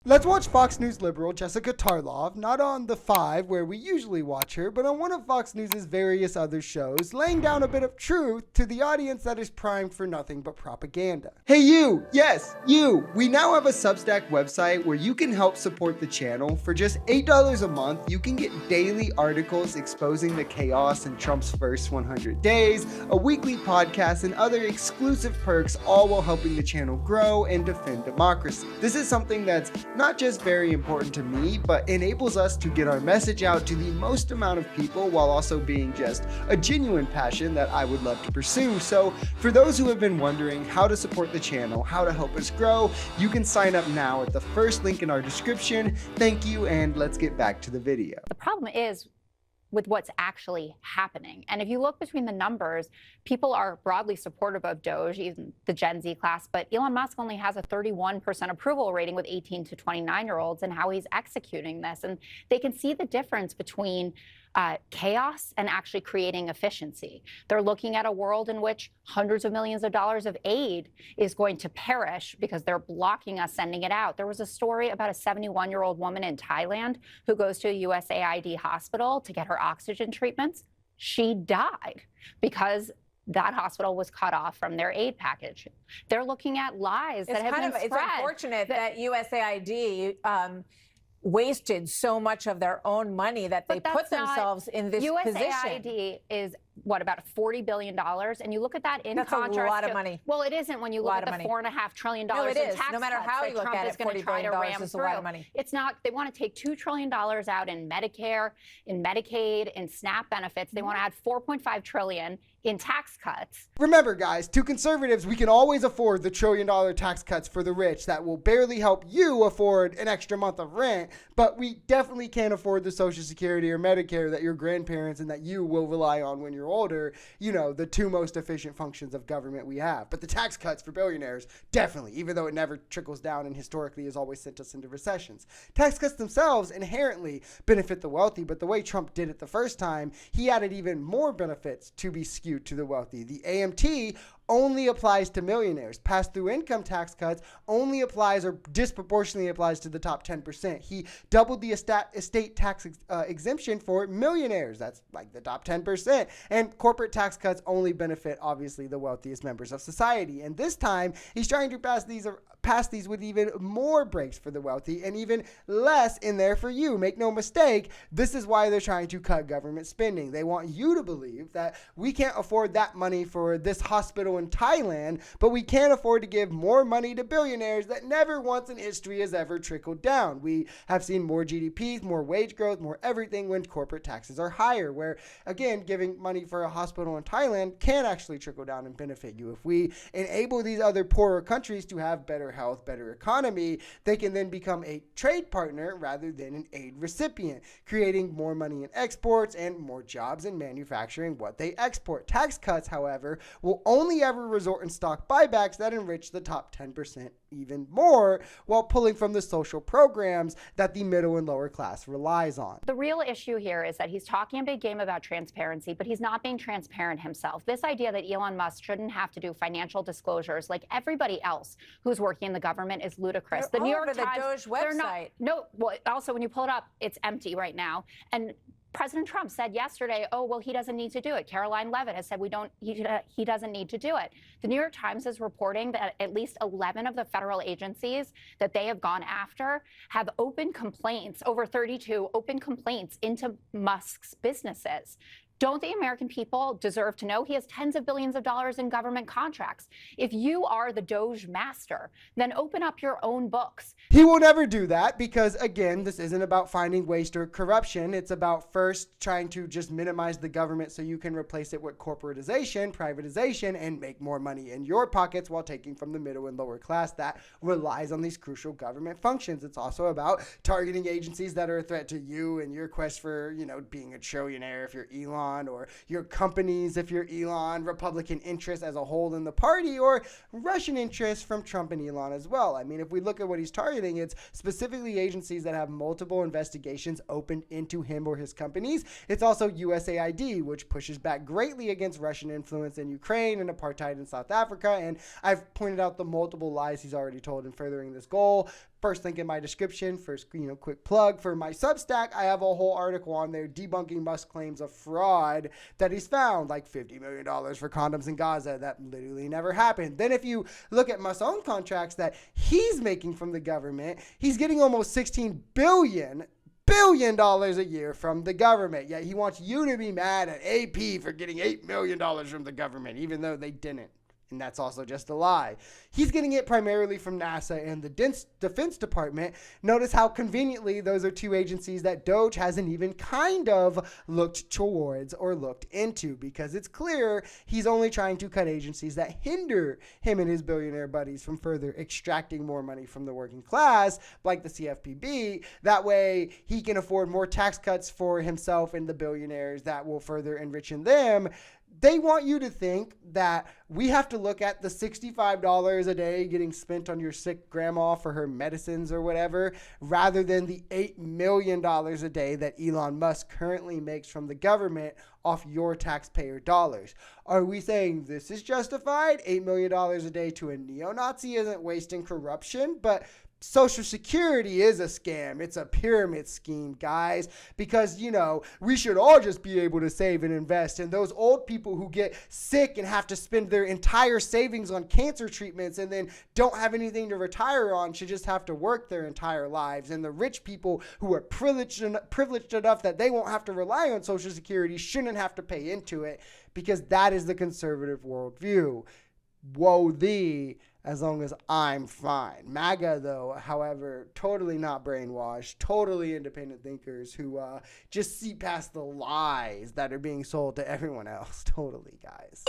Let's watch Fox News liberal Jessica Tarlov, not on The Five, where we usually watch her, but on one of Fox News' various other shows, laying down a bit of truth to the audience that is primed for nothing but propaganda. Hey you! Yes, you! We now have a Substack website where you can help support the channel. For just $8 a month, you can get daily articles exposing the chaos in Trump's first 100 days, a weekly podcast, and other exclusive perks, all while helping the channel grow and defend democracy. This is something that's not just very important to me, but enables us to get our message out to the most amount of people while also being just a genuine passion that I would love to pursue. So for those who have been wondering how to support the channel, how to help us grow, you can sign up now at the first link in our description. Thank you, and let's get back to the video. The problem is with what's actually happening. And if you look between the numbers, people are broadly supportive of Doge, even the Gen Z class, but Elon Musk only has a 31% approval rating with 18 to 29-year-olds and how he's executing this. And they can see the difference between chaos and actually creating efficiency. They're looking at a world in which hundreds of millions of dollars of aid is going to perish because they're blocking us sending it out. There was a story about a 71-year-old woman in Thailand who goes to a USAID hospital to get her oxygen treatments. She died because that hospital was cut off from their aid package. They're looking at lies that have been spread. It's unfortunate that USAID wasted so much of their own money that they put themselves in this position. USAID is what, about $40 billion? And you look at that in contrast. That's a lot of money. Well, it isn't when you look at the $4.5 trillion in tax cuts. No matter how you look at it, $40 billion is a lot of money. It's not. They want to take $2 trillion out in Medicare, in Medicaid, in SNAP benefits. They want to add $4.5 trillion in tax cuts. Remember, guys, to conservatives, we can always afford the $1 trillion tax cuts for the rich that will barely help you afford an extra month of rent, but we definitely can't afford the Social Security or Medicare that your grandparents and that you will rely on when you're older, you know, the two most efficient functions of government we have. But the tax cuts for billionaires, definitely, even though it never trickles down and historically has always sent us into recessions. Tax cuts themselves inherently benefit the wealthy, but the way Trump did it the first time, he added even more benefits to be skewed to the wealthy. The AMT only applies to millionaires. Pass-through income tax cuts only applies or disproportionately applies to the top 10%. He doubled the estate tax exemption for millionaires. That's like the top 10%. And corporate tax cuts only benefit, obviously, the wealthiest members of society. And this time, he's trying to pass these with even more breaks for the wealthy and even less in there for you. Make no mistake, this is why they're trying to cut government spending. They want you to believe that we can't afford that money for this hospital in Thailand, but we can't afford to give more money to billionaires that never once in history has ever trickled down. We have seen more GDPs, more wage growth, more everything when corporate taxes are higher, where, again, giving money for a hospital in Thailand can actually trickle down and benefit you. If we enable these other poorer countries to have better health, better economy, they can then become a trade partner rather than an aid recipient, creating more money in exports and more jobs in manufacturing what they export. Tax cuts, however, will only ever resort in stock buybacks that enrich the top 10% even more, while pulling from the social programs that the middle and lower class relies on. The real issue here is that he's talking a big game about transparency, but he's not being transparent himself. This idea that Elon Musk shouldn't have to do financial disclosures like everybody else who's working in the government is ludicrous. They're the New York over Times, the Doge website. Also when you pull it up, it's empty right now. And President Trump said yesterday, oh, well, he doesn't need to do it. Caroline Leavitt has said he doesn't need to do it. The New York Times is reporting that at least 11 of the federal agencies that they have gone after have open complaints, over 32 open complaints into Musk's businesses. Don't the American people deserve to know? He has tens of billions of dollars in government contracts. If you are the Doge master, then open up your own books. He will never do that because, again, this isn't about finding waste or corruption. It's about first trying to just minimize the government so you can replace it with corporatization, privatization, and make more money in your pockets while taking from the middle and lower class that relies on these crucial government functions. It's also about targeting agencies that are a threat to you and your quest for, you know, being a trillionaire if you're Elon, or your companies if you're Elon, Republican interests as a whole in the party, or Russian interests from Trump and Elon as well. I mean, if we look at what he's targeting, it's specifically agencies that have multiple investigations opened into him or his companies. It's also USAID, which pushes back greatly against Russian influence in Ukraine and apartheid in South Africa. And I've pointed out the multiple lies he's already told in furthering this goal. First link in my description. First, quick plug for my Substack. I have a whole article on there debunking Musk's claims of fraud that he's found, like $50 million for condoms in Gaza. That literally never happened. Then if you look at Musk's own contracts that he's making from the government, he's getting almost $16 billion a year from the government. Yet he wants you to be mad at AP for getting $8 million from the government, even though they didn't. And that's also just a lie. He's getting it primarily from NASA and the Defense Department. Notice how conveniently those are two agencies that Doge hasn't even kind of looked towards or looked into, because it's clear he's only trying to cut agencies that hinder him and his billionaire buddies from further extracting more money from the working class, like the CFPB. That way he can afford more tax cuts for himself and the billionaires that will further enrich them. They want you to think that we have to look at the $65 a day getting spent on your sick grandma for her medicines or whatever, rather than the $8 million a day that Elon Musk currently makes from the government off your taxpayer dollars. Are we saying this is justified? $8 million a day to a neo-Nazi isn't wasting corruption, but Social Security is a scam. It's a pyramid scheme, guys, because, we should all just be able to save and invest. And those old people who get sick and have to spend their entire savings on cancer treatments and then don't have anything to retire on should just have to work their entire lives. And the rich people who are privileged enough that they won't have to rely on Social Security shouldn't have to pay into it, because that is the conservative worldview. Woe thee, as long as I'm fine. MAGA, though, however, totally not brainwashed, totally independent thinkers who just see past the lies that are being sold to everyone else. Totally, guys.